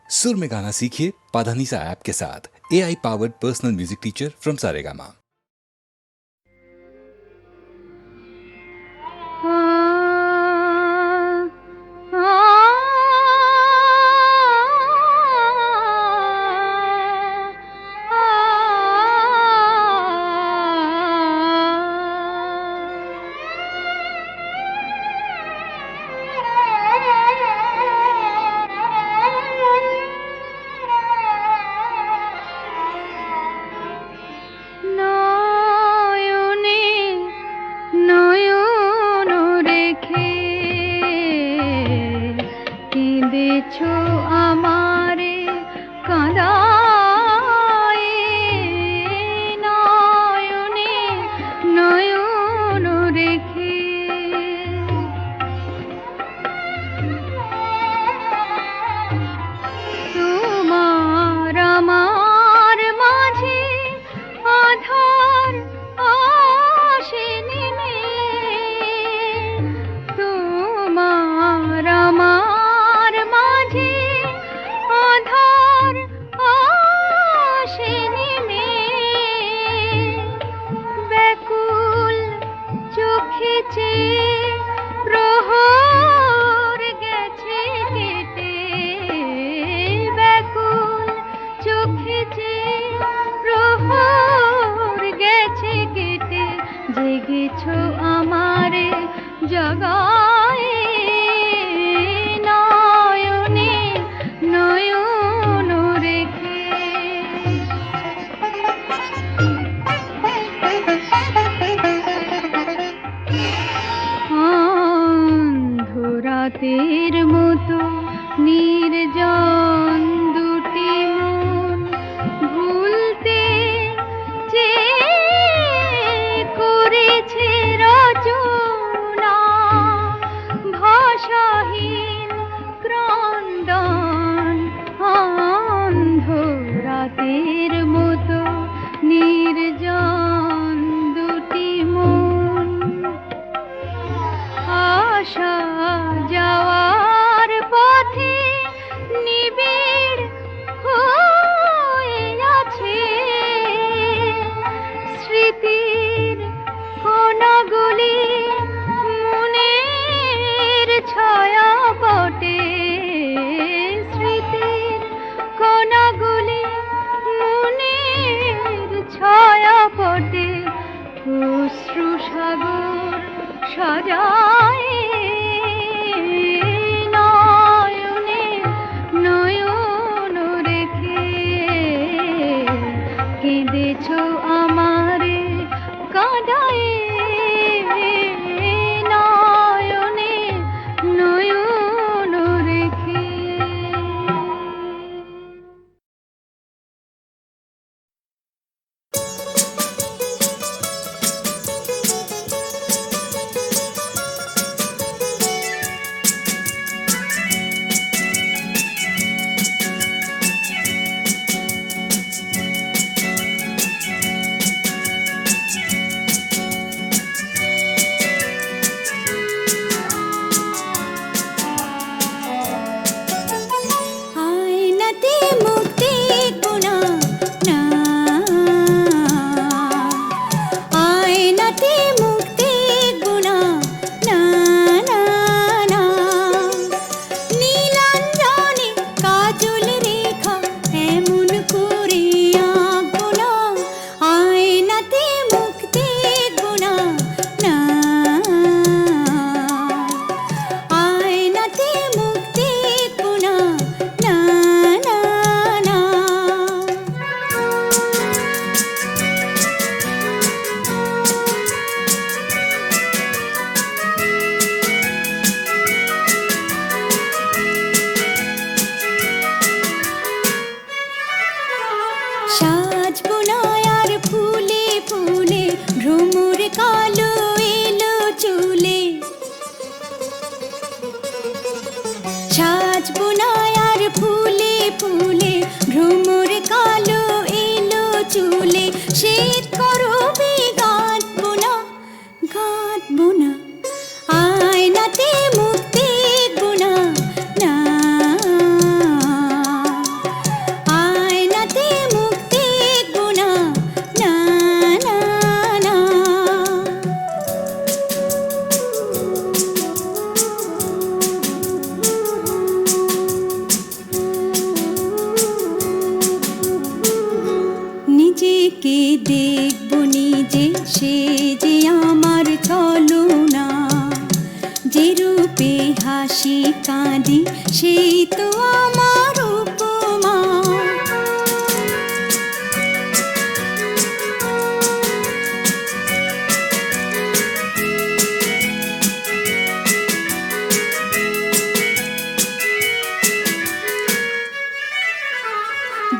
सुर में गाना सीखिए पाधानीसा ऐप के साथ। AI powered personal music teacher from Saregama. আমারে কাঁদায় নয়নে নয়ন রেখে তোমার আমার মাঝে আধার আসে নেমে তোমার আমার মাঝে আধার আসে নেমে ব্যাকুল চোখে চেয়ে প্রহর গেছে কেটে ব্যাকুল চোখে চেয়ে প্রহর গেছে কেটে জেগেছো আমারে জগায় নয়নে নয়ন রেখে অন্ধরাতের মতো নির্জন দুটি মন ভুলতে চেয়ে করেছে রচনা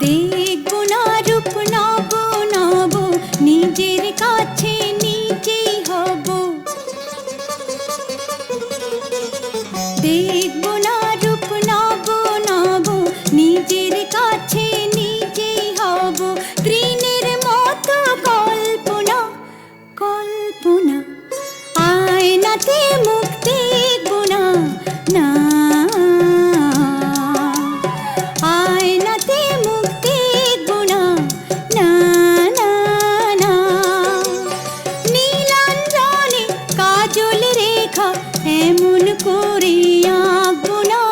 দেখবো না রূপ নব নব, নিজের কাছে নিজেই হব। দেখবো না রূপ নব নব, নিজের কাছে নিজেই হব। তৃণের মতো কল্পনা কল্পনা, আয়নাতে মুখ দেখবো না, না আয়নাতে মুখ দেখবো না, না না না। নীলাঞ্জনে কাজল রেখা এমন করে আঁকবো না,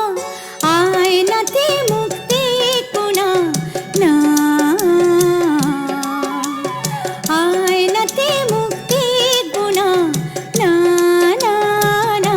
আয়নাতে মুখ দেখবো না, না আয়নাতে মুখ দেখবো না, না না না।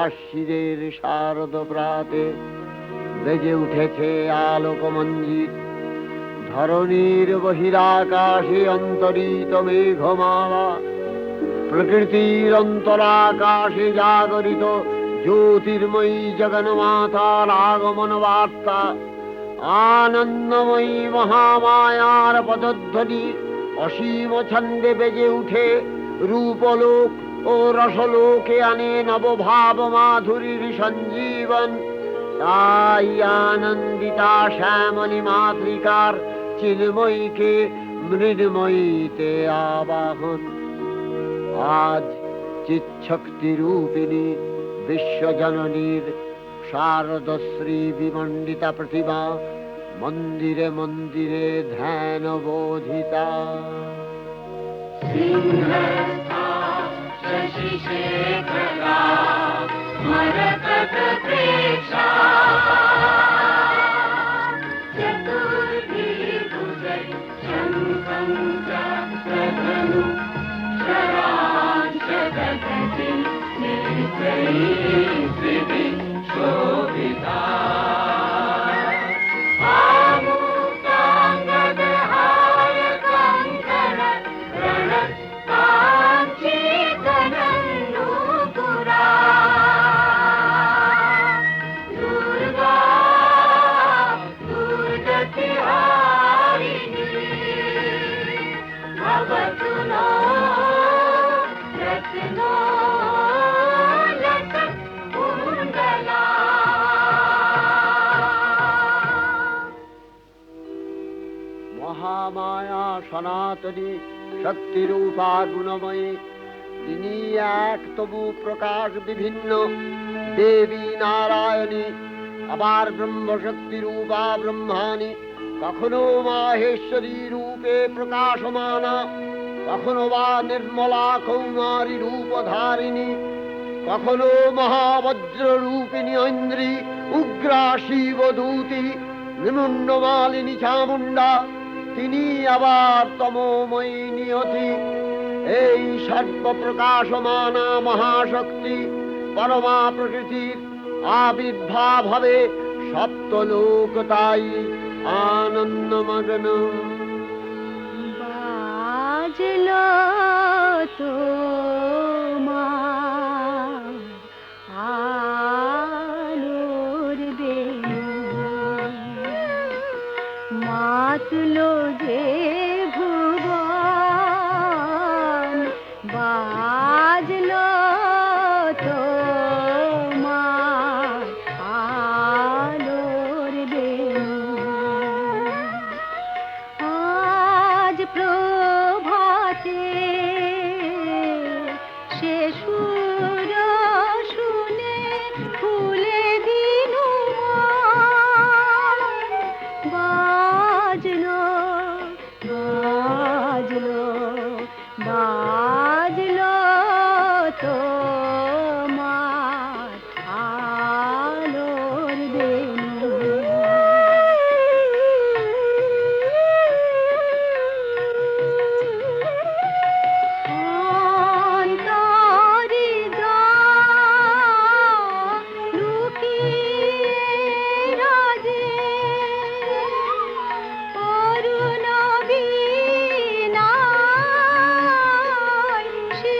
আশ্বিনের শারদ প্রাতে বেজে উঠেছে আলোকমঞ্জিত, ধরণীর বহিরাকাশে অন্তরিত মেঘমালা, প্রকৃতির অন্তরাকাশে জাগরিত জ্যোতির্ময়ী জগন্মাতার আগমন বার্তা, আনন্দময়ী মহামায়ার পদধ্বনি অসীম ছন্দে বেজে উঠে রূপলোক ও রসলোকে আনে নবভাব মাধুরীর সঞ্জীবন। তাই আনন্দিতা শ্যামলী মাতৃকার চিন্ময়ীকে মৃন্ময়ীতে আবাহন। আজ চিৎশক্তি রূপিণী বিশ্বজননীর শারদশ্রী বিমণ্ডিতা প্রতিমা মন্দিরে মন্দিরে ধ্যান বোধিতা। মহামায়া সনাতনী শক্তিরূপা গুণময়ী তিনি এক, তবু প্রকাশ বিভিন্ন। দেবী নারায়ণী, আবার ব্রহ্মশক্তি রূপা ব্রহ্মাণী, কখনো মাহেশ্বরী রূপে প্রকাশমানা, কখনো বা নির্মলা কৌমারী রূপধারিণী, কখনো মহাবজ্র রূপিণী ঐন্দ্রী, উগ্রা শিবদূতি, নিমুন্ডমালিনী চামুণ্ডা, তিনি আবার তমোময়ী নিয়তি। এই সর্বপ্রকাশমানা মহাশক্তি পরমা প্রকৃতির আবির্ভাব হবে সপ্তলোক তাই আনন্দমগ্ন। বাজলো তোমার আলোর বেণু, মাতলো যে ভুবন, বাজলো তোমার আলোর বেণু। আজ প্রভাতে সে সুর শুনে ফুলে দিনু বাজলো বাজলো বাজলো তোমার আলোর বেণু। অন্তরে যা লুকিয়ে রাজে, করুণ বীণায় সে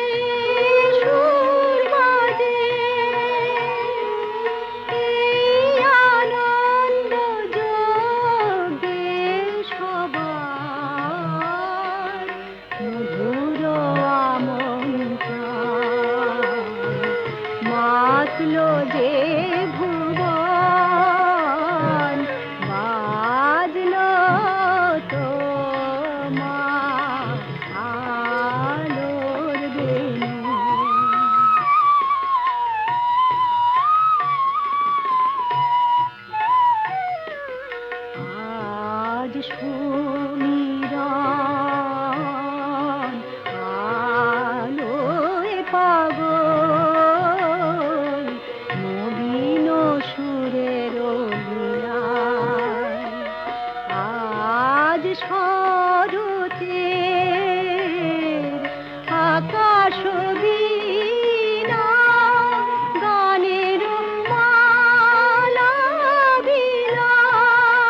সুর বাজে। এই আনন্দ যোগে সবার মধুর আমন্ত্রণ, মাতলো যে ভুবন, বাজলো তোমার আলোর বেণু। আজ সুমিরন আলোয় পাগল, নবীন সুরের লীলায়। আজ শরতের আকাশ বীণা, গানের মালা বিলায়।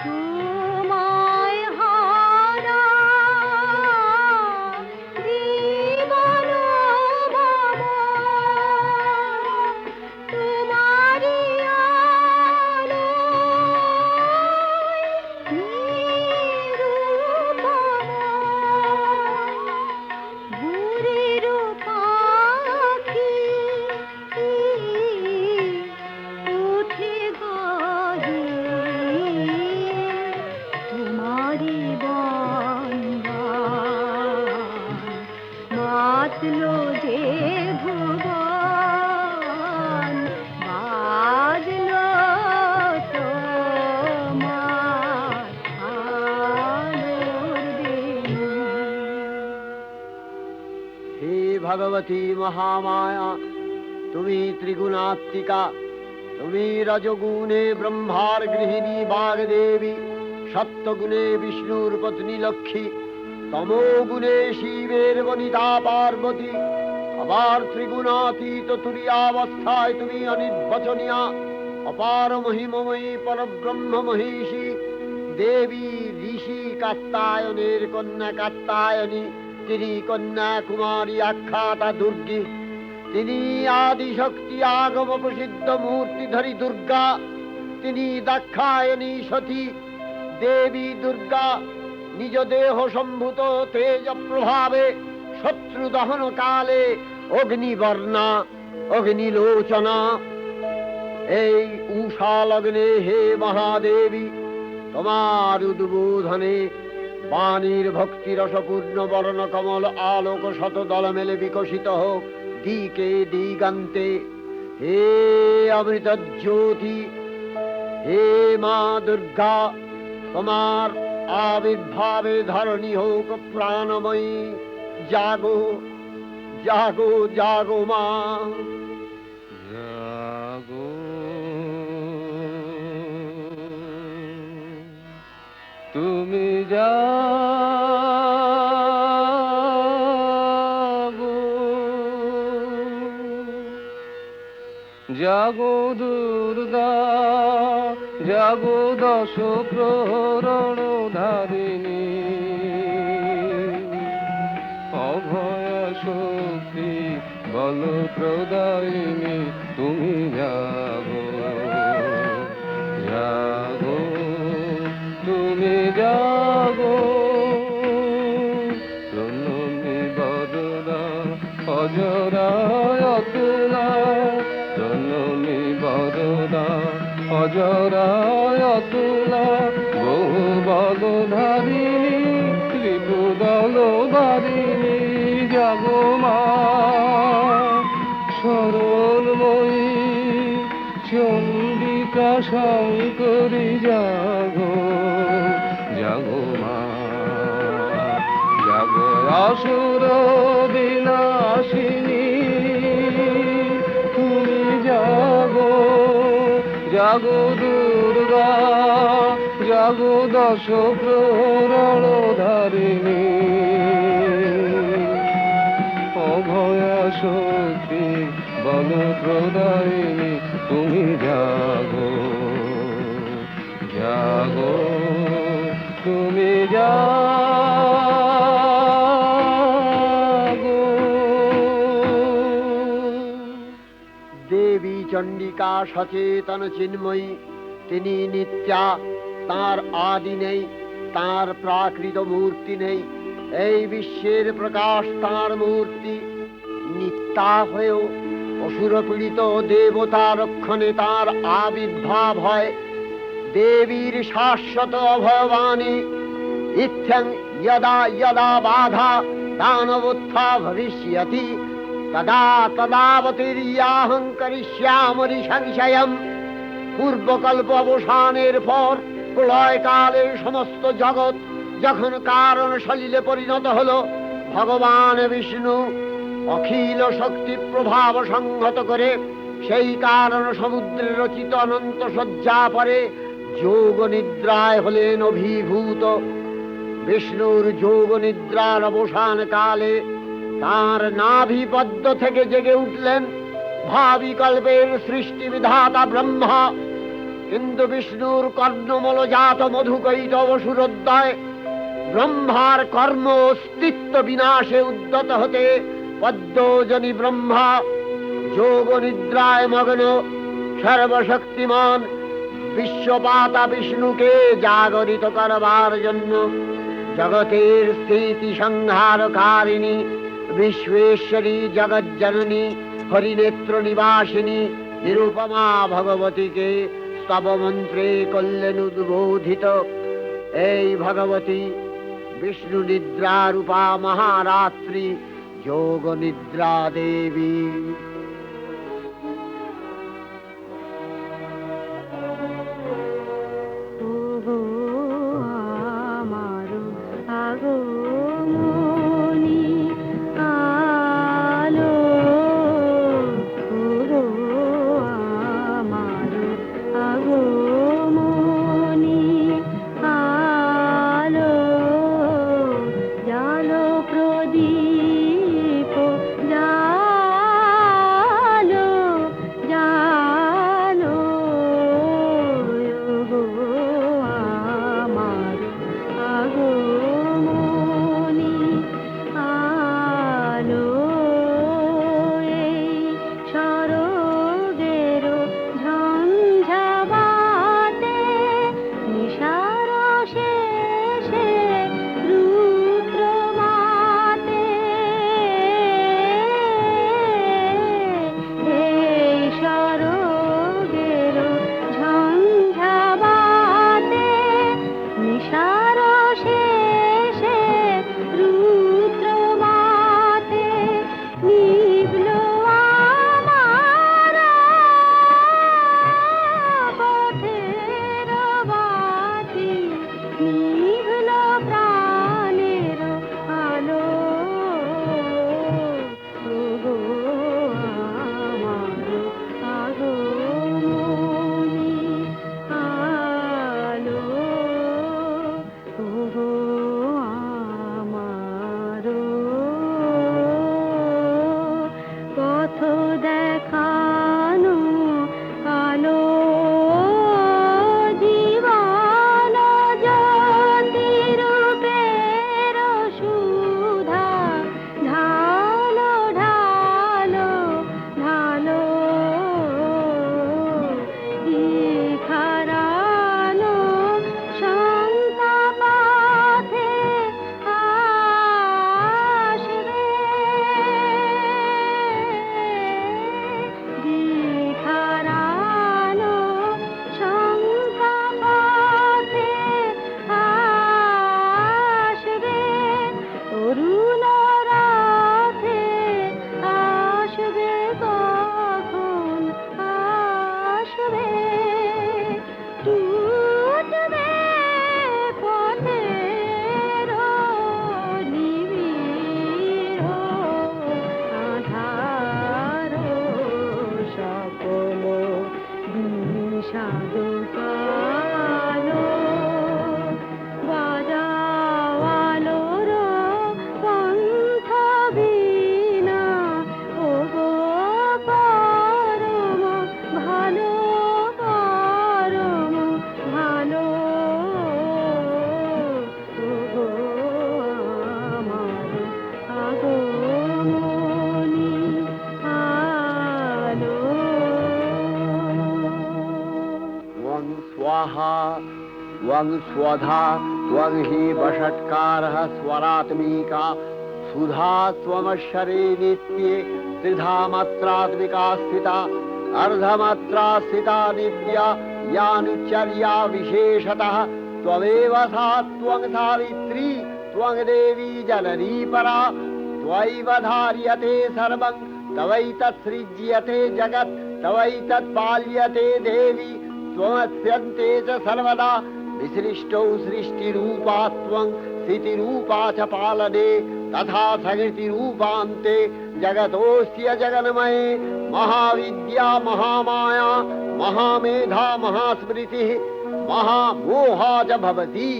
তোমায় হারা জীবন বাবা, তোমারি আলোয় নিরুপমা। ভোরের পাখি উঠে গাহে তোমারি বন্দন, মাতলো যে ভুবন, বাজলো তোমার আলোর বেণু। হে ভগবতী মহামায়া, তুমি ত্রিগুণাত্মিকা, তুমি রজগুণে ব্রহ্মার গৃহিণী বাগদেবী, সত্যগুণে বিষ্ণুর পত্নী লক্ষ্মী, তমোগুণে শিবের বনিতা পার্বতী, আবার ত্রিগুণাতীত তুরীয়াবস্থায় তুমি অনির্বচনীয়া, অপার মহিমময়ী পরব্রহ্ম মহিষী, দেবী ঋষি কাত্তায়নের কন্যা কাত্তায়নী, তিনি কন্যা কুমারী আখ্যাতা দুর্গী, তিনি আদিশক্তি আগম প্রসিদ্ধ মূর্তিধরী দুর্গা, তিনি দাক্ষায়ণী সতী। দেবী দুর্গা নিজ দেহ সম্ভূত তেজ প্রভাবে শত্রু দহন কালে অগ্নিবর্ণা অগ্নিলোচনা। এই উষা লগ্নে হে মহাদেবী, তোমার উদ্বোধনে বাণীর ভক্তি রসপূর্ণ বরণ কমল আলোক শত দল মেলে বিকশিত হোক দিকে দিগান্তে। হে অমৃত জ্যোতি, হে মা দুর্গা, তোমার আবির্ভাবে ধরণী হোক প্রাণময়ী। জাগো জাগো জাগো মা। জাগো তুমি জাগো, জাগো দুর্গা, জাগো দশ প্রহরণ ধারিণী, অভয় শক্তি বল প্রদায়িনী তুমি জাগো, জাগো তুমি জাগো। প্রণমী বরদা অজরায় অতুলা, প্রণমী বরদা অজরায় অতুলা, বহু বল ধারিণী ত্রিপুদল বারিণী জাগো মা। সরলময়ী চণ্ডিকা শঙ্করী জাগো, জাগো মা, জাগো আসুর বিনাশিনী তুমি জাগো, জাগো দুর্গা, জাগো দশ প্রহরণ ধারিণী, অভয় শক্তি বল প্রদায়িনী তুমি জাগো, জাগো তুমি জাগো। দেবী চণ্ডিকা সচেতন চিন্ময়ী, তিনি নিত্যা, তার আদি নেই, তার প্রাকৃত মূর্তি নেই। এই বিশ্বের প্রকাশ তার মূর্তি। নিত্যা হয়েও অসুর পীড়িত দেবতা রক্ষণে তার আবির্ভাব হয়। দেবীর শাশ্বত অভয়বাণী, ইত্যং যদা যদা বাধা দানবোত্থা ভবিষ্যতি তদা তদাবতীর্যাহং করিষ্যামি সংশয়ম। পূর্বকল্প অবসানের পর প্রলয়কালে সমস্ত জগৎ যখন কারণ সলিলে পরিণত হলো, ভগবান বিষ্ণু অখিল শক্তি প্রভাব সংহত করে সেই কারণ সমুদ্রে রচিত অনন্ত শয্যা পরে যোগ নিদ্রায় হলেন অভিভূত। বিষ্ণুর যোগ নিদ্রার অবসান কালে তার নাভিপদ্ম থেকে জেগে উঠলেন ভাবিকল্পের সৃষ্টি বিধাতা ব্রহ্মা। কিন্তু বিষ্ণুর কর্ণমলজাত মধুকৈটব সুরোদয় ব্রহ্মার কর্ম অস্তিত্ব বিনাশে উদ্যত হতে পদ্মজনী ব্রহ্মা যোগ নিদ্রায় মগ্ন সর্বশক্তিমান বিশ্বপাতা বিষ্ণুকে জাগরিত করবার জন্য জগতের স্থিতি সংহারকারিণী বিশ্বেশ্বরী জগজ্জননী হরিনেত্র নিবাসিনী নিরুপমা ভগবতীকে স্তব মন্ত্রে করলেন উদ্বোধিত। এই ভগবতী বিষ্ণু নিদ্রা রূপা মহারাত্রি যোগ নিদ্রা দেবী। ওগো আমার আগমনী আলো, ওগো আমার আগমনী আলো, জালো প্রদীপ জালো स्वाहा त्वं स्वधा त्वं हि वषट्कारः स्वरात्मिका सुधा त्वमक्षरे नित्ये त्रिधा मात्रात्मिका स्थिता अर्धमात्रा स्थिता नित्या यानुचर्या विशेषतः त्वमेव सा त्वं सावित्री त्वं देवी जननी परा त्वयैव धार्यते सर्वं तवैतत् सृज्यते जगत् तवैतत् पाल्यते देवी त्वमस्यन्ते च सर्वदा विसृष्टौ सृष्टिरूपा त्वं स्थितिरूपा च पालने तथा सकृतिरूपान्ते जगतोऽस्य जगन्मये महाविद्या महामाया महामेधा महास्मृतिः महामोहा च भवति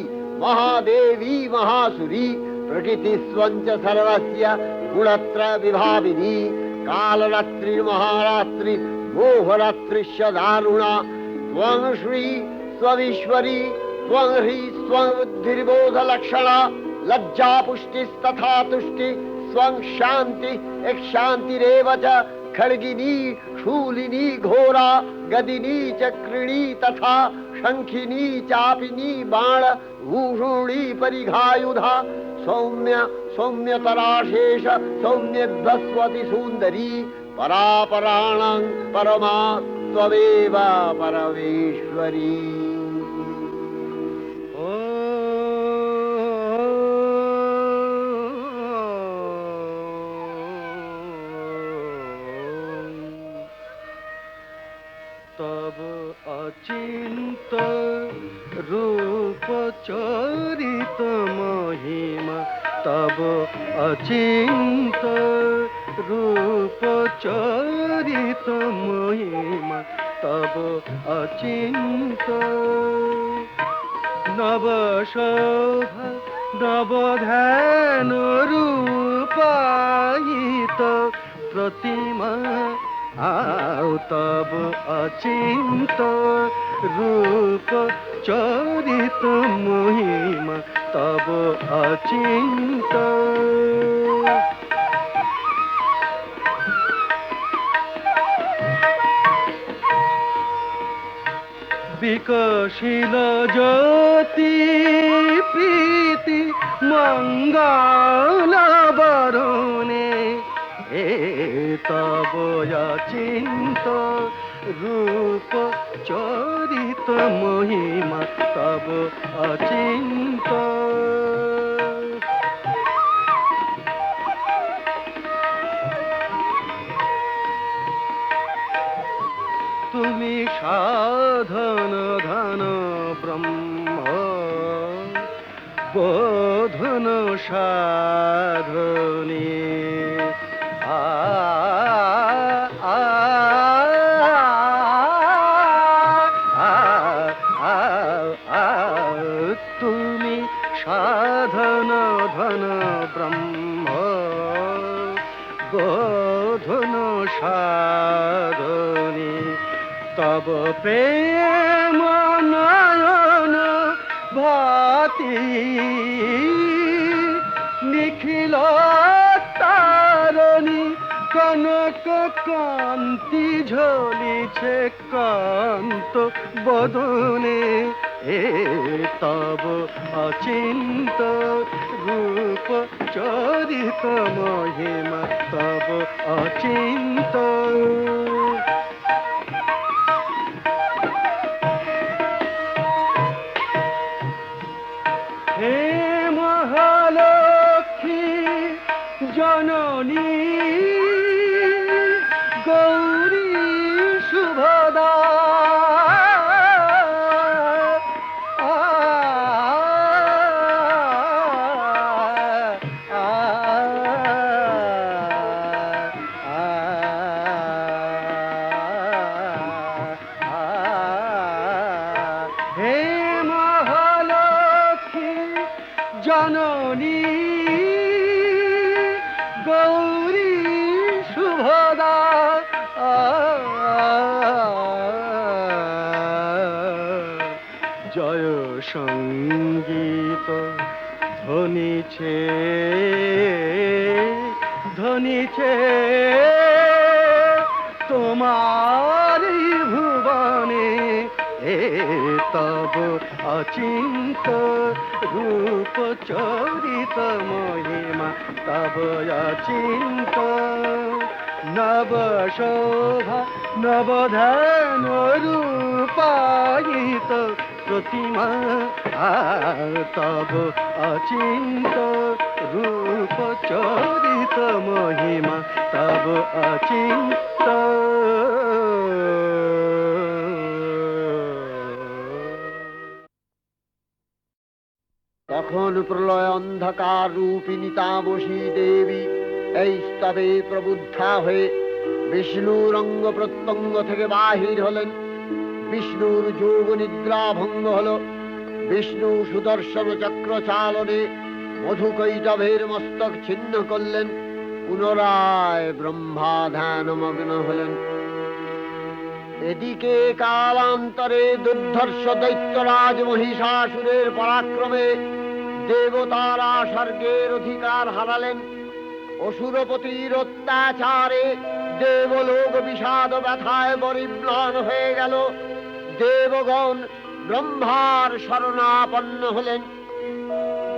महादेवी महासुरी प्रकृतिस्त्वं च सर्वस्य गुणत्रय विभाविनी कालरात्रिर्महारात्रि मोहरात्रिश्च दारुणा त्वं श्री स्वमीश्वरी त्वं ह्री स्वं बुद्धिर्बोधलक्षणा लज्जा पुष्टिस्तथा तुष्टि स्वं शान्ति एक शान्तिरेव च खड्गिनी शूलिनी घोरा गदिनी चक्रिणी तथा शंखिनी चापिनी बाण भूषुणी परिघायुधा सौम्य सौम्यतराशेष सौम्यध्वस्वति सुन्दरी परापराणां परमा त्वमेव परमेश्वरी। तब अचिंत रूप चरित महिमा तब अचिंत रूप चरित महिमा तब अचिंत नव शोभा नव ध्यान रूपायित प्रतिमा आओ तब अचिंत रूप चरित महिमा तब अचिंत विकसिल ज्योति प्रीति मंगल बरुणे तब अचिंत रूप चरित महिमा तब अचिंत तुमी साधन धन ब्रह्म बोधन साधने तुमी साधन धन ब्रह्म बोधन साधने तब प्रेम नयन भाति निखिल तारणी कनक कांति झलिছে कांत बदने तब अचिंत रूप चरित महिमा तब अचिंत हे महालक्ष्मी जननी गौरी शुभदा हे महालक्ष्मी जननी गौरी शुभदा जय संगीत ধ্বনিছে ধ্বনিছে তোমার ভুবনে তব অচিন্ত রূপ চরিত মহিমা তব অচিন্ত নব শোভা নবধান রূপায়িত প্রতিমা তব অচিন্ত রূপ চরিত মহিমা তব অচিন্ত তখন প্রলয় অন্ধকার রূপিণী তামসী দেবী এই স্তবে প্রবুদ্ধা হয়ে বিষ্ণুর অঙ্গ প্রত্যঙ্গ থেকে বাহির হলেন। বিষ্ণুর যোগ নিদ্রা ভঙ্গ হল। বিষ্ণু সুদর্শন চক্র চালনে মধুকৈটভের মস্তক ছিন্ন করলেন। পুনরায় ব্রহ্মা ধ্যানমগ্ন হলেন। এদিকে কালান্তরে দুর্ধর্ষ দৈত্যরাজ মহিষাসুরের পরাক্রমে দেবতারা স্বর্গের অধিকার হারালেন। অসুরপতির অত্যাচারে দেবলোক বিষাদ ব্যথায় পরিম্লান হয়ে গেল। দেবগণ ব্রহ্মার শরণাপন্ন হলেন।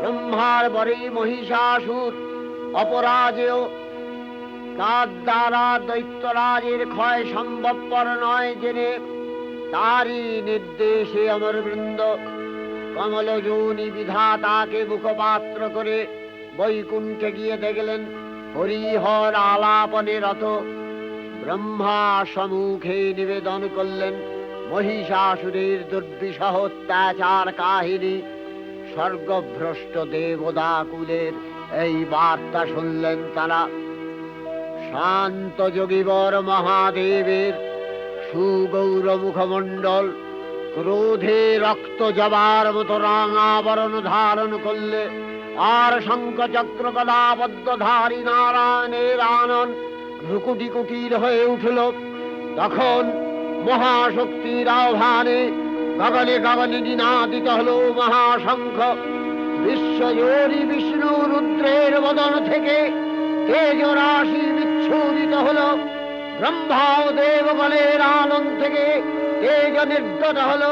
ব্রহ্মার পরে মহিষাসুর অপরাজেয়। তার দ্বারা দৈত্যরাজের ক্ষয় সম্ভবপর নয় জেনে তারই নির্দেশে অমরবৃন্দ কমলযোনি বিধাতাকে মুখপাত্র করে বৈকুণ্ঠে গিয়ে দেখলেন হরিহর আলাপনে রত। ব্রহ্মা সম্মুখে নিবেদন করলেন মহিষাসুরের দুর্বিষহ অত্যাচার কাহিনী। স্বর্গভ্রষ্ট দেবদাকুলের এই বার্তা শুনলেন তারা। শান্ত যোগীবর মহাদেবের সুগৌর মুখমণ্ডল ক্রোধে রক্ত জবার মতো রাঙাবরণ ধারণ করলে, আর শঙ্খ চক্র গদাবদ্ধধারী নারায়ণের আনন রুকুটি কুটির হয়ে উঠল। তখন মহাশক্তির আহ্বানে গগনে গগনে নিনাদিত হল মহাশঙ্খ। বিশ্বজোরি বিষ্ণু রুদ্রের বদন থেকে তেজ রাশি বিচ্ছুরিত হল। ব্রহ্মা ও দেবগণের আনন্দ থেকে তেজ নির্গত হল।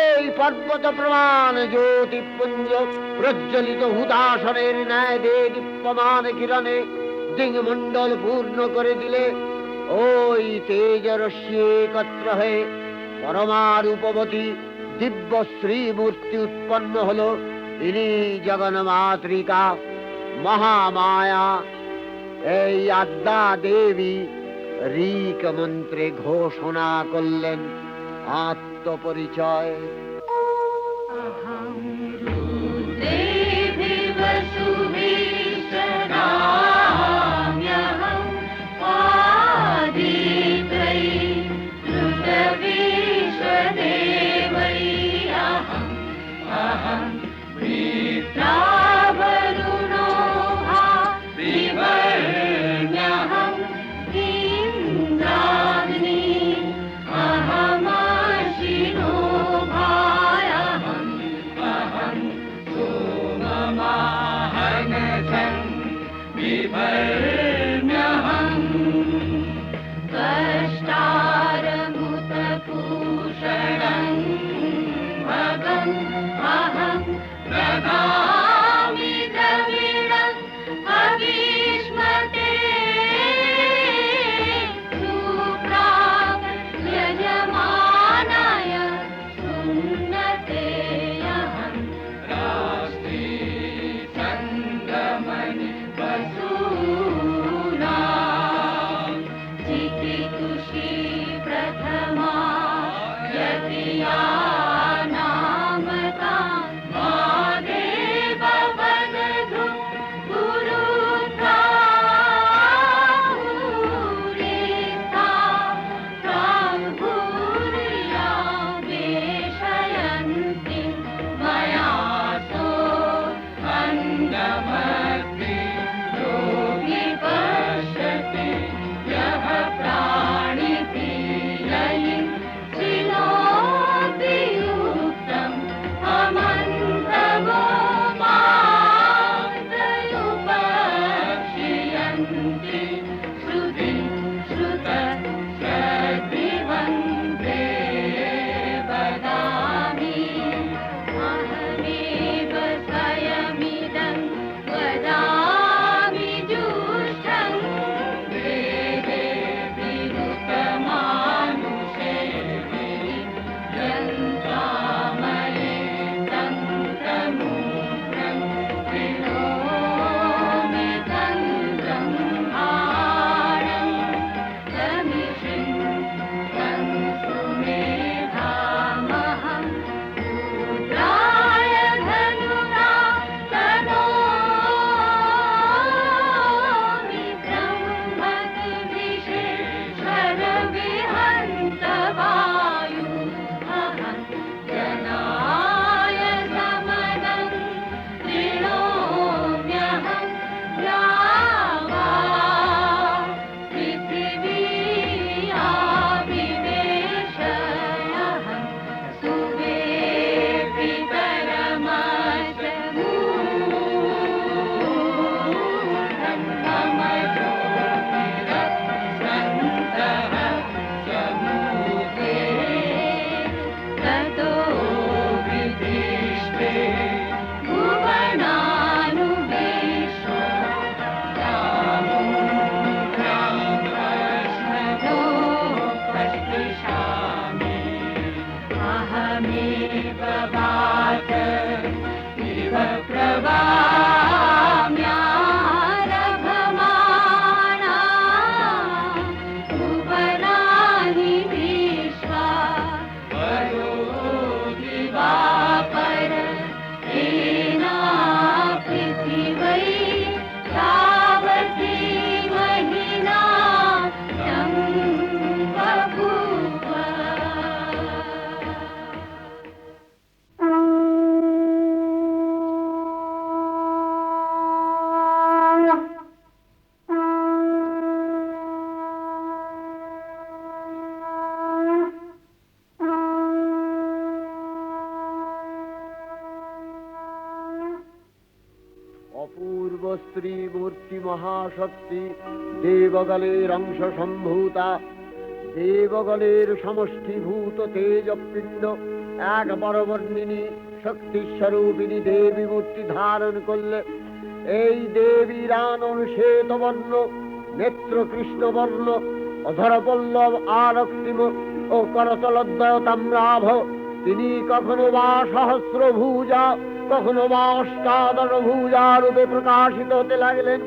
এই পর্বত প্রমাণ জ্যোতিপুঞ্জ প্রজ্বলিত হুদাসনের ন্যায় দীপ্যমান কিরণে দিংমণ্ডল পূর্ণ করে দিলে ওই তেজ রশ্মি একত্র হয়ে পরমারূপবতী দিব্য শ্রীমূর্তি উৎপন্ন হল। ইনি জগন্মাতৃকা মহামায়া। এই আদ্যা দেবী ঋক মন্ত্রে ঘোষণা করলেন আত্মপরিচয়। त्वमेव वाच इव प्रवाम्यारभमाणा भुवनानि विश्वा वरो दिवाकर एना पृथिवै तावती महिना तं बभूव। অপূর্ব স্ত্রী মূর্তি মহাশক্তি দেবগলের অংশ সম্ভূতা, দেবগলের সমষ্টিভূত তেজপিণ্ড এক বরবর্ণিনী শক্তিস্বরূপিণী দেবী মূর্তি ধারণ করলে এই দেবীর আনন শ্বেতবর্ণ, নেত্র কৃষ্ণবর্ণ, অধরপল্লব আরক্তিম ও করতলদ্বয় তাম্রাভ। তিনি কখনো বা সহস্রভুজা, কখনো বা অষ্টাদশ ভুজা রূপে প্রকাশিত হতে লাগলেন।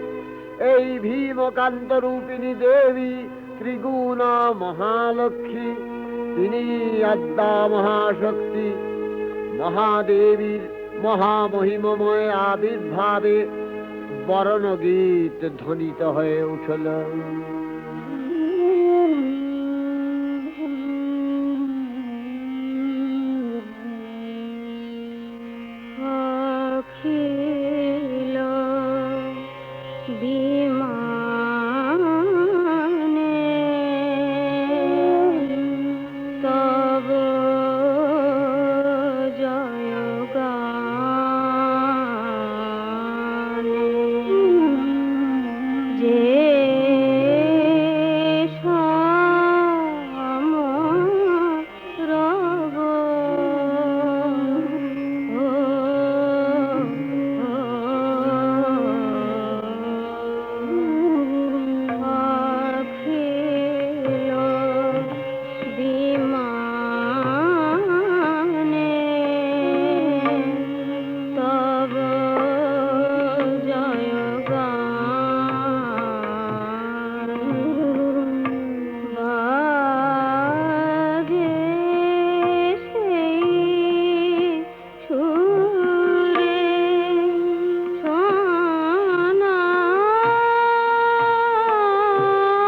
এই ভীমকান্ত রূপিণী দেবী ত্রিগুণা মহালক্ষ্মী, তিনি আদ্যা মহাশক্তি। মহাদেবীর মহামহিমময় আবির্ভাবে বরণগীত ধ্বনিত হয়ে উঠল। অখিল বিমানে তব জয়গানে যে সমরব অখিল বিমানে তব জয়গান বাজে সেই সুরে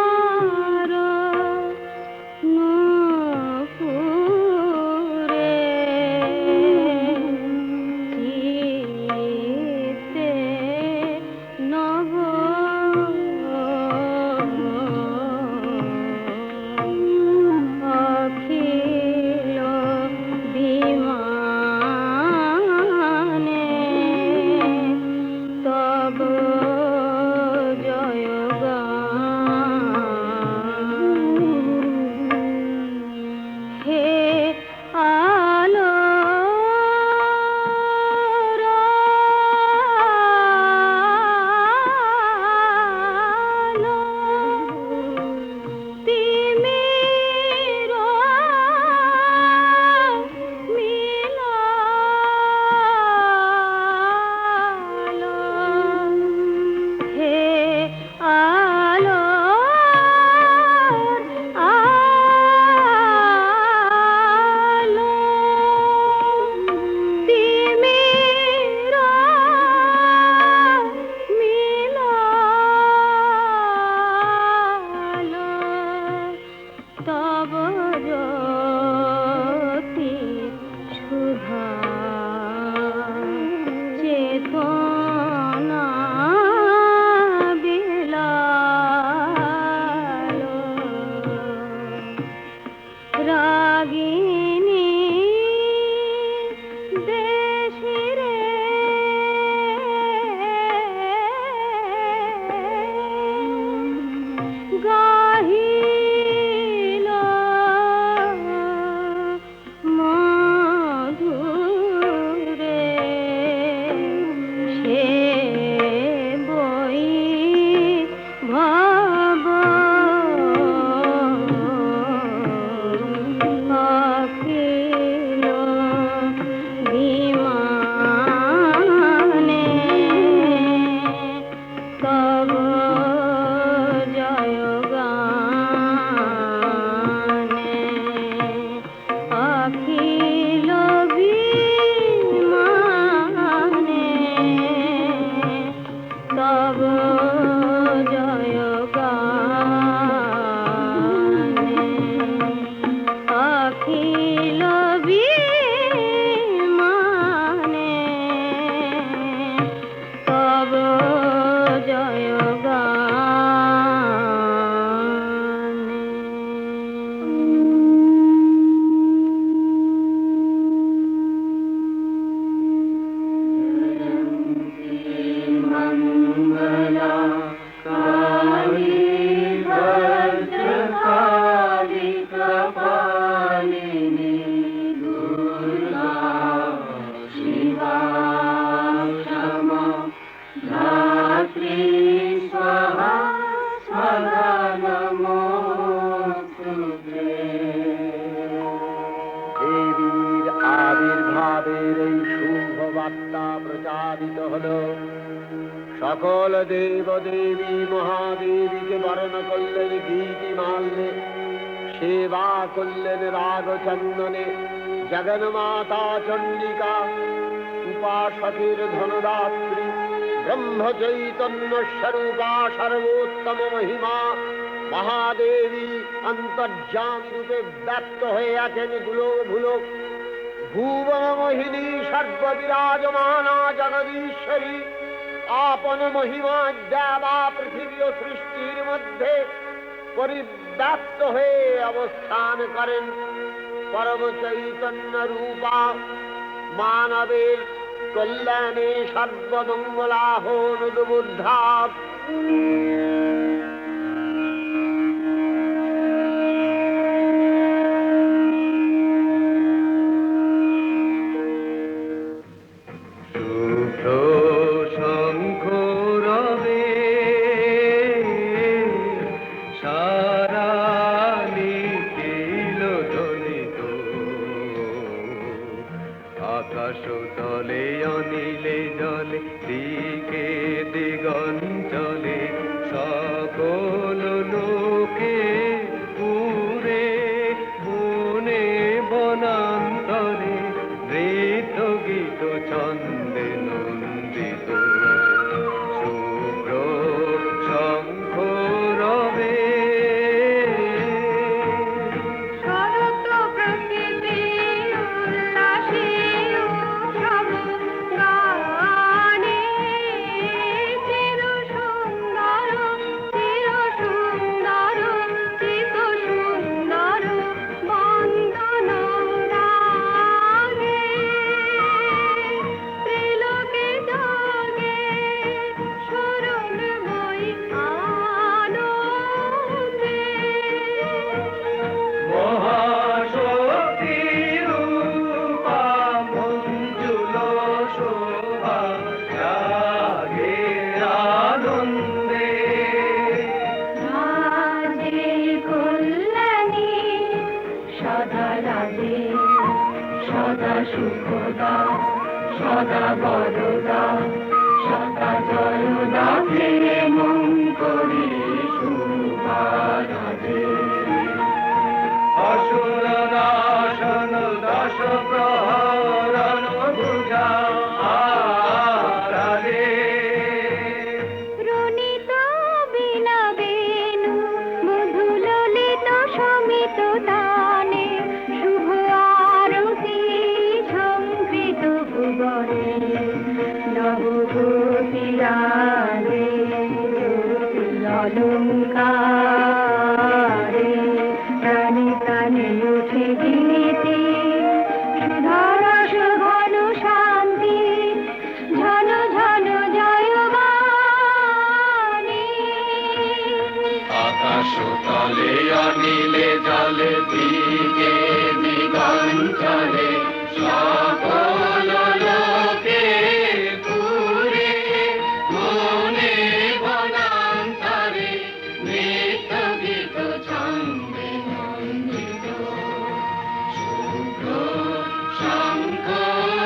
সোনার নূপুরে চিত্তে নব অখিল বিমানে তব জয়গান। হে আলোর আলো, তিমির মিলালো। হে আলোর আলো, তিমির মিলালো। তব জ্যোতি সুধা চেতনা বিলালো। রাগিনী দেশিরে গাহিল মধুরে সে বই ভব সকল দেব দেবী মহাদেবীকে বরণ করলেন গীতিমাল্যে, সেবা করলেন রাগ চন্দনে। জগন্মাতা চণ্ডিকা উপাসকের ধনদাত্রী, ব্রহ্ম চৈতন্য স্বরূপা সর্বোত্তম মহিমা মহাদেবী অন্তর্যামী রূপে ব্যক্ত হয়ে আছেন দুলোক ভুলোক। ভুবন মোহিনী সর্ববিরাজমানা জগদীশ্বরী আপন মহিমা দেবা পৃথিবী ও সৃষ্টির মধ্যে পরিব্যাপ্ত হয়ে অবস্থান করেন। পরম চৈতন্য রূপা মানবের কল্যাণে সর্বমঙ্গলাহন উদ্বুদ্ধা। আকাশ তলে অনিলে জলে দিকে দিগঞ্চলে সকল লোকে পুরে বনে বনান্তরে নৃত্য গীত ছন্দে নন্দিত শুভ্র শঙ্খ রবে। সুখদা সদা বরদা সদা জয়দা ফিরে মন করি শুভারাধে। অসুর নাশন দশ প্রহরণ ভুজা আরাধে। রণিত বীণা বেণু মধু ললিত সমিত তানে শুভ আরতি সংকৃত ভুবনে নবভূতি রাগে অলঙ্কারে প্রাণে প্রাণে উঠে গীতি সুধারস ঘন শান্তি ঝন ঝন জয়বাণী। আকাশ তলে অনিলে জলে দিকে দিগঞ্চলে সকল লোকে পুরে মনে বনান্তরে নৃত্য গীত ছন্দে নন্দিত শুভ্র শঙ্খ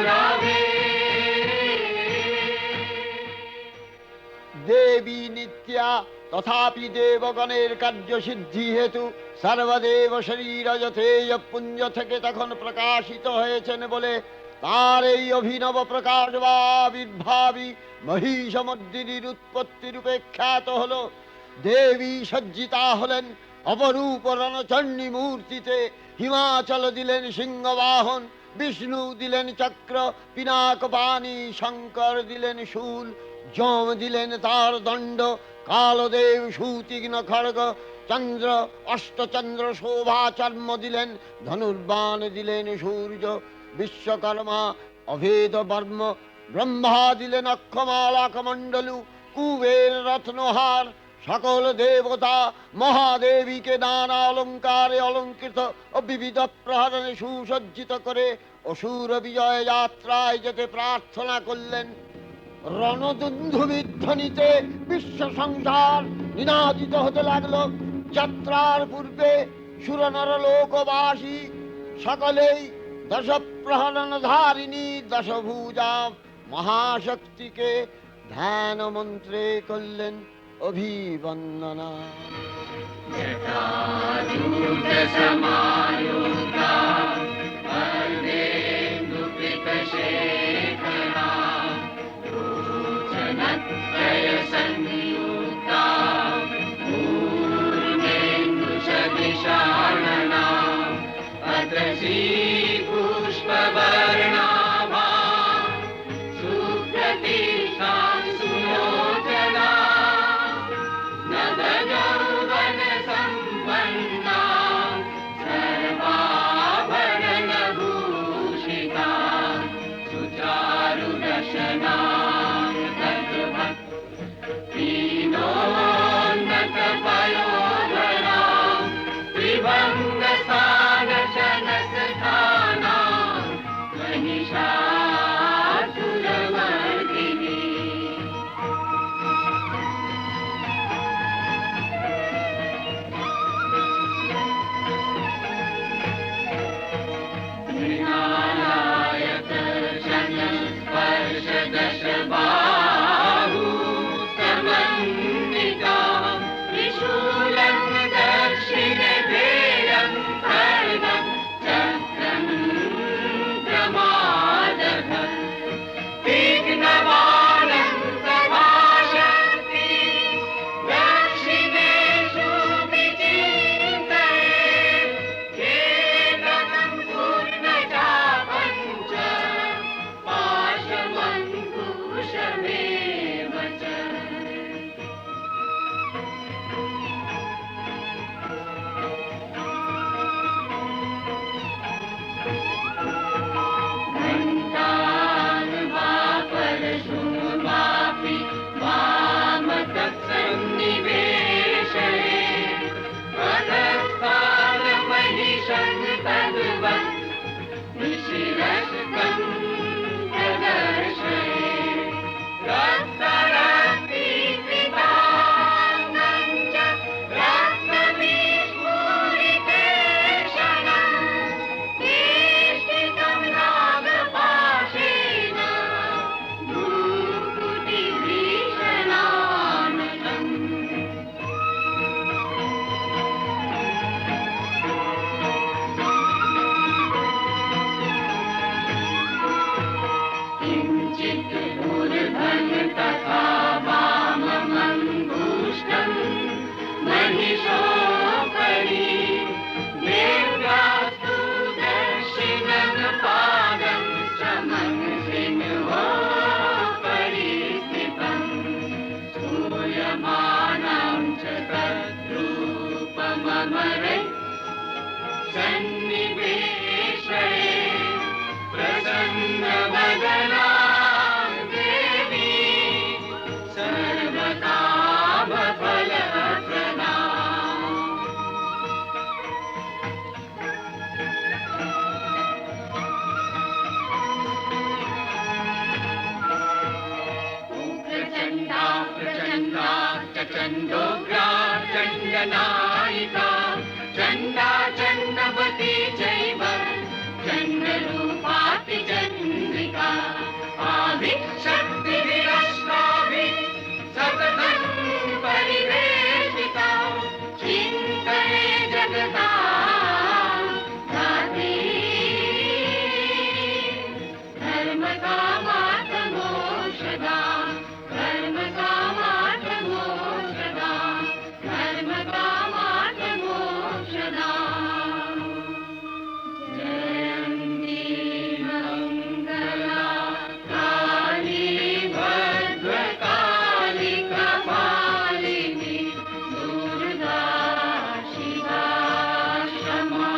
রবে। দেবী নিত্যা তথাপি দেবগণের কার্যসিদ্ধি হেতু সর্বদেব শরীরজতেয় পুঞ্জ থেকে তখন প্রকাশিত হয়েছেন বলে তার এই অভিনব প্রকাশ বা আবির্ভাবী মহিষমর্দিনীর উৎপত্তি রূপে খ্যাত হল। দেবী সজ্জিতা হলেন অপরূপ রণচণ্ডী মূর্তিতে। হিমাচল দিলেন সিংহবাহন, বিষ্ণু দিলেন চক্র পিনাক পানি, শঙ্কর দিলেন শূল, যম দিলেন তার দণ্ড, কালদেব সুতীক্ষ্ণ খড়গ, চন্দ্র অষ্টচন্দ্র শোভা চর্ম দিলেন, ধনুর্বাণ দিলেন সূর্য, বিশ্বকর্মা অভেদ বর্ম, ব্রহ্মা দিলেন অক্ষমালা কমণ্ডলু, কুবের রত্নহার। সকল দেবতা মহাদেবীকে নানা অলঙ্কারে অলঙ্কৃত ও বিবিধ প্রহরণে সুসজ্জিত করে অসুর বিজয় যাত্রায় যেতে প্রার্থনা করলেন। রণদুন্ধুবির ধ্বনিতে বিশ্ব সংসার নিনাদিত হতে লাগলো। যাত্রার পূর্বে সুরনর লোকবাসী সকলেই দশ প্রহরণ ধারিণী দশভুজা মহাশক্তিকে ধ্যান মন্ত্রে করলেন অভিবন্দনা। जटाजूटसमायुक्ता अर्धेन्दुकृतशेखरा लोचनत्रयसंयुक्ता पूर्णेन्दुसदृशानना अत्रसी पुष्पवर्णाभा सुप्रतिष्ठा सुलोचना नवयौवनसम्पन्ना सर्वाभरणभूषिता सुचारुदशना दीनोन्नतपयोधरा त्रिभङ्गसानशनस्थाना महिषासुरमर्दिनी स्पर्शदशबाहु समन्विता त्रिशूलं दक्षिणधेयं खड्गं चक्रं प्रमादः तीक्ष्णबाणं प्रभाषन्ति दक्षिणेषु विचिन्तयेत् केतनं पूर्णचापञ्च पाशमङ्कुशमेव च घण्टान्वापरशून्वापि वामतत्सन्निवेशये अधस्थानमहिषं तद्वत् निशिरस्तं प्रदर्शये रक्तरक्तीकृताङ्गं च रक्तविस्फुरितेक्षणं वेष्टितं नागपाशेन भ्रूकुटिभीषणानकम् किञ्चित् ऊर्ध्वं तथा वाममङ्गुष्ठं महिषोपरि देव्यास्तु दक्षिणं पादं समंसिंहोपरि स्थितम् स्तूयमानं च तद्रूपममरे सन्निवेशये प्रसन्नवदना देवी सर्वकामफलप्रदा उग्रचण्डा प्रचण्डा च चण्डोग्रा चण्डनायिका चण्डा चण्डवती चैव चण्डरूपाति चन्द्रिका आदिशक्तिभिरष्टाभिः सततं परिवेशिता चिन्तये जगता धात्री धर्मकामार्थमोक्षदा धर्मकामार्थमोक्षदा धर्मकामार्थमोक्षदा जयन्ती मङ्गला काली भद्रकाली कपालिनी दुर्गा शिवा क्षमा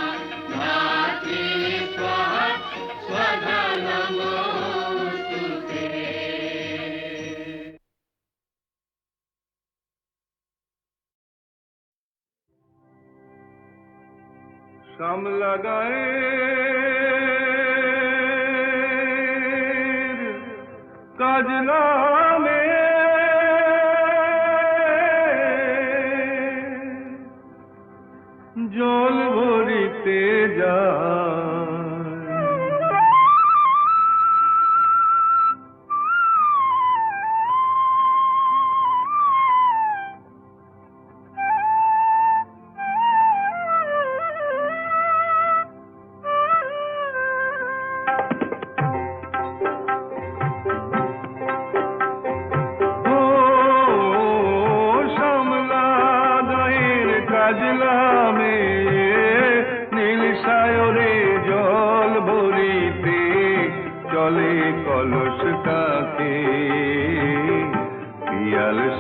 धात्री स्वाहा स्वधा नमोऽस्तु ते। शाम लगाए काजला में জল ভরিতে যায়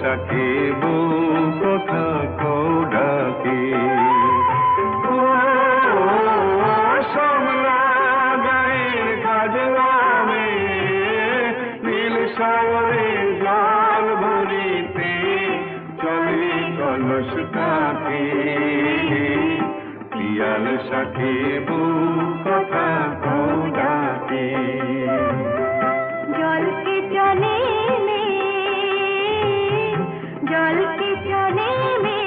সাথে বউ কথা কও ডাকে ও শ্যামলা গায়ের কাজ নামে নীল সাগরে জল ভরিতে চলে কলস কাঁধে পিয়াল সাথে বউ কথা কও ডাকে জলকে চলে মে জলকে চলে মে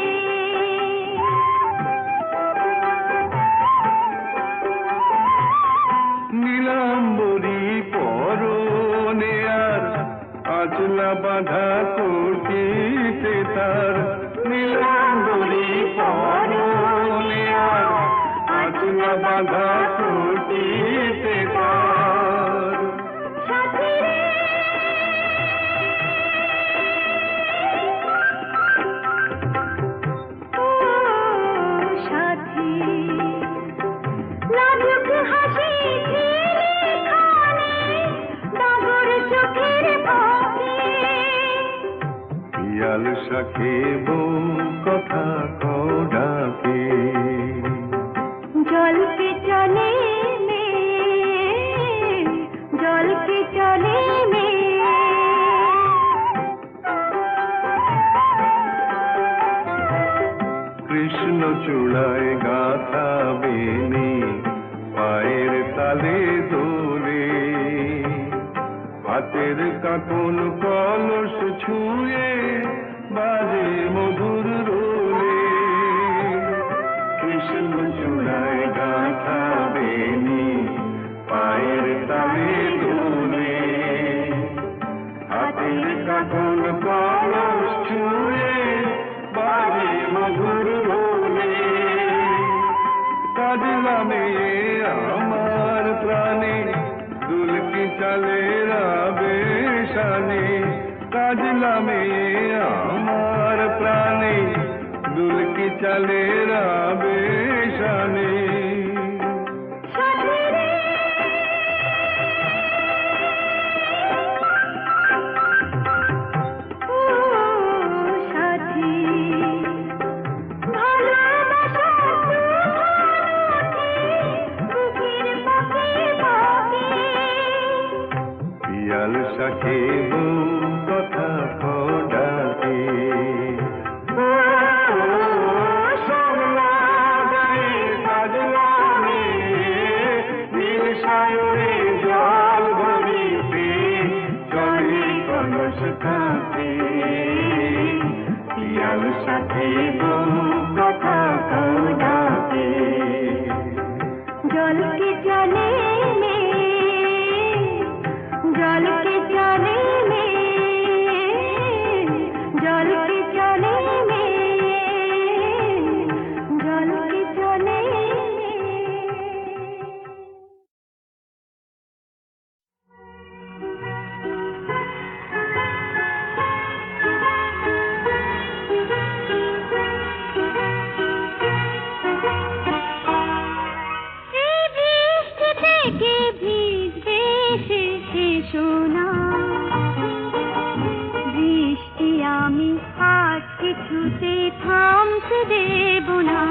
নীলাম্বরী পরনে আর আচলা বাঁধা কোটিতে তার নীলাম্বরী পরনে আর আচলা বাঁধা কোটিতে তার সাথী রে ও সাথী লাজুক হাসি ঝিলে খানে ডাগর চোখের ফাঁকে পিয়াল সাথে বউ কথা কও ডাকে জলকে চলে মে জলকে চলে মে কৃষ্ণ চূড়ায় গাথা বেনি পায়ের তালে দোলে হাতের কাকন কলস ছুঁয়ে বাজে মধুর রোলে কৃষ্ণ চূড়ায় গাথা বেনি পায়ের তালে দোলে হাতের কাকন কলস ছুঁয়ে বাজে মধুর রোলে কাজলা মেয়ে আমার প্রাণে দুলকি চলে রাবে শানে কাজলা মেয়ে আমার প্রাণে দুলকি চলে রাবে শানে সাথী রে ও সাথী ভালোবাসা বুকের পাখি পাখি পিয়াল সাথে বউ কথা কও ডাকে ও শ্যামলা গায়ের কাজ নামে নীল সাগরে জল ভরিতে চলে কলস কাঁধে পিয়াল সাথে বউ কথা কও ডাকে জলকে চলে মে জলকে চলে মে জলকে চলে মে জলকে চলে মে এই বৃষ্টি থেকে ভিজবে এসেছে সোনা বৃষ্টি আমি আজ কিছুতে থামতে দেব না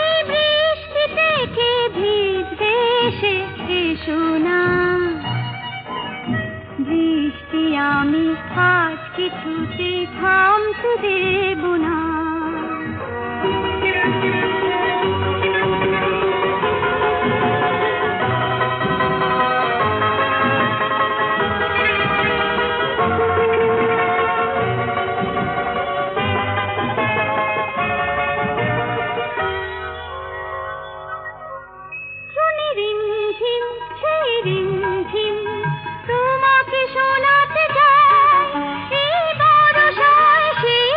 এই বৃষ্টি থেকে ভিজবে এসেছে সোনা বৃষ্টি আমি আজ কিছুতে থামতে দেব না শুনি রিমঝিম সেই রিমঝিম তোমাকে শোনাতে চাই এই বর্ষায় সেই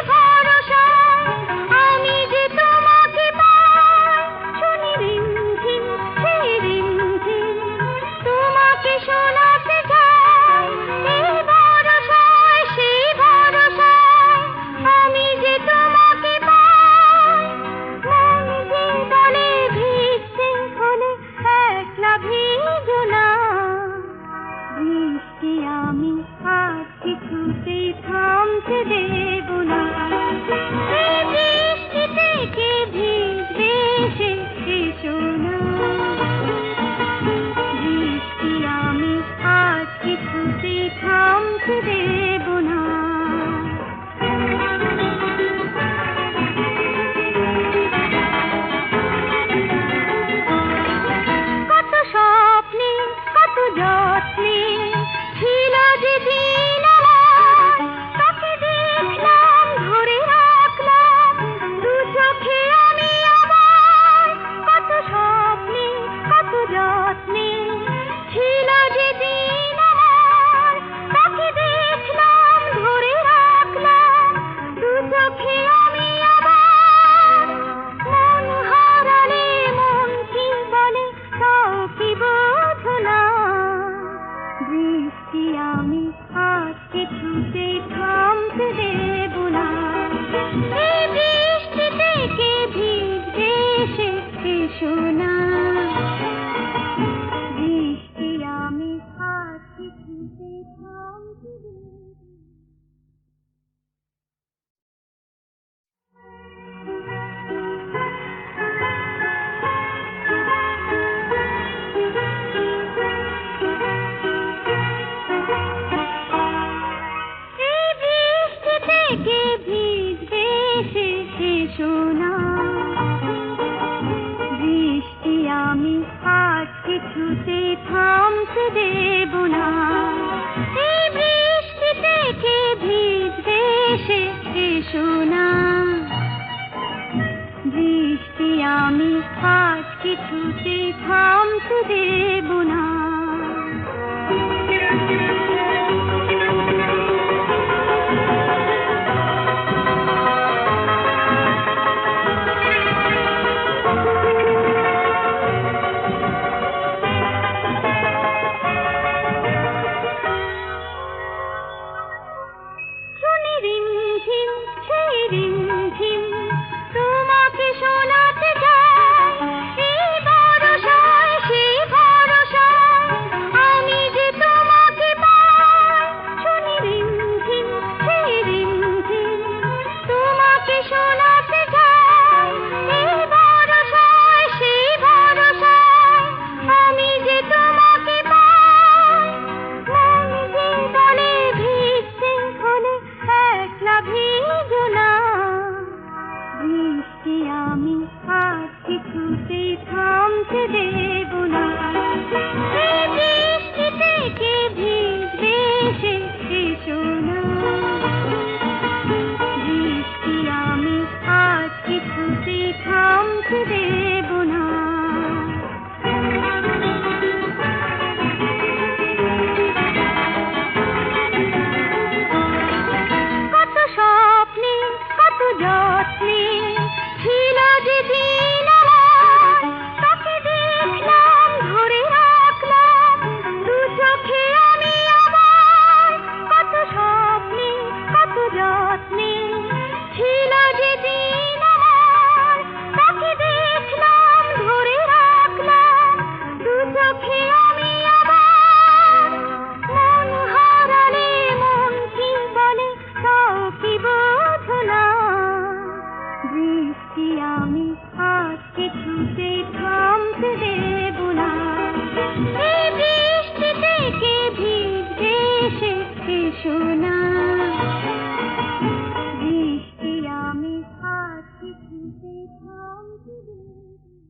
এসো না বৃষ্টি আমি হাত কিছুতে থামতে দেব এই বৃষ্টি থেকে ভিজবে এসে এসো না বৃষ্টি আমি হাত কিছুতে থামতে দেব না এই বৃষ্টি থেকে ভিজবে এসে এসো না বৃষ্টি আমি হাত কিছুতে থামতে দেব না শুনি রিমঝিম সেই রিমঝিম তোমাকে শোনাতে চাই এই ভরসায় সেই ভরসায় আমি যে তোমাকে পাই শুনি রিমঝিম সেই রিমঝিম তোমাকে শোনাতে চাই এই ভরসায় সেই ভরসায় আমি যে তোমাকে পাই মন যে বলে ভিজতে হলে একলা ভিজো না বৃষ্টি আমি হাত কিছুতে থামতে দেব না এই বৃষ্টি থেকে ভিজবে এসে এসো না বৃষ্টি আমি হাত কিছুতে থামতে দেব না কত স্বপ্নে কত যত্নে ছিল যে দিন আমার তাকে দেখলাম ধরে রাখলাম দু চোখে আমি আমার কত স্বপ্নে কত যত্নে ছিল যে দিন আমার তাকে দেখলাম ধরে রাখলাম দু চোখে আমি আবার মন হারালে মন কি বলে তাও কি বোঝো না বৃষ্টি আমি হাত কিছুতে থামতে দেব না এই বৃষ্টি থেকে ভিজবে এসে এসো না বৃষ্টি আমি হাত কিছুতে থামতে দেব না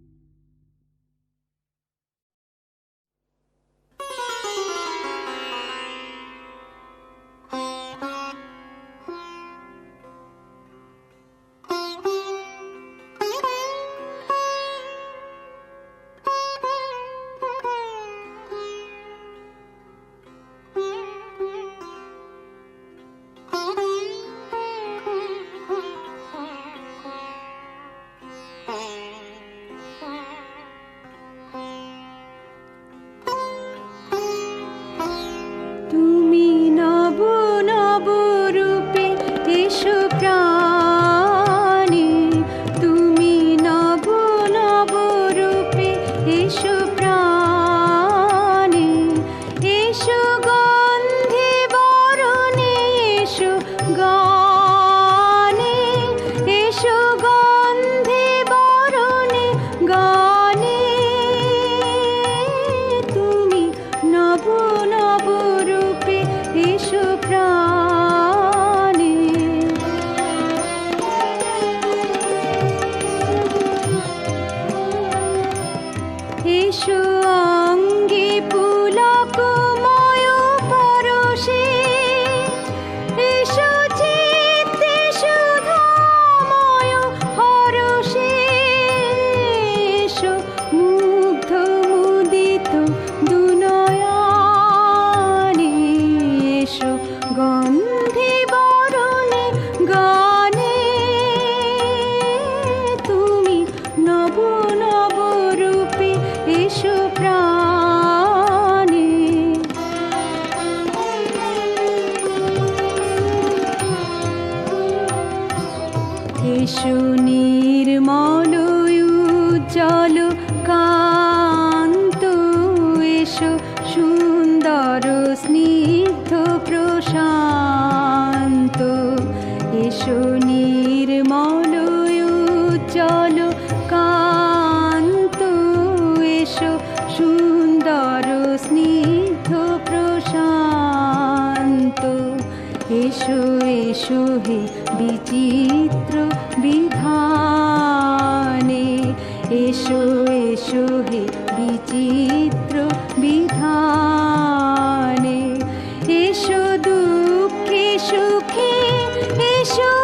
তুমি নব নব রূপে এসো প্রাণে তুমি নব নব রূপে এসো প্রাণে এসো গন্ধে বরণে এসো গানে এসো গন্ধে বরণে গানে তুমি নব নব রূপে এসো প্রাণে এসো অঙ্গে পুলকময় পরশে এসো চিত্তে সুধাময় হরষে এসো মুগ্ধ মুদিত দুনয়নে এসো গন্ধে বরণে গানে তুমি নব নব রূপে এসো প্রাণে এসো হে বিচিত্র বিধানে, এসো দুঃখে সুখে, এসো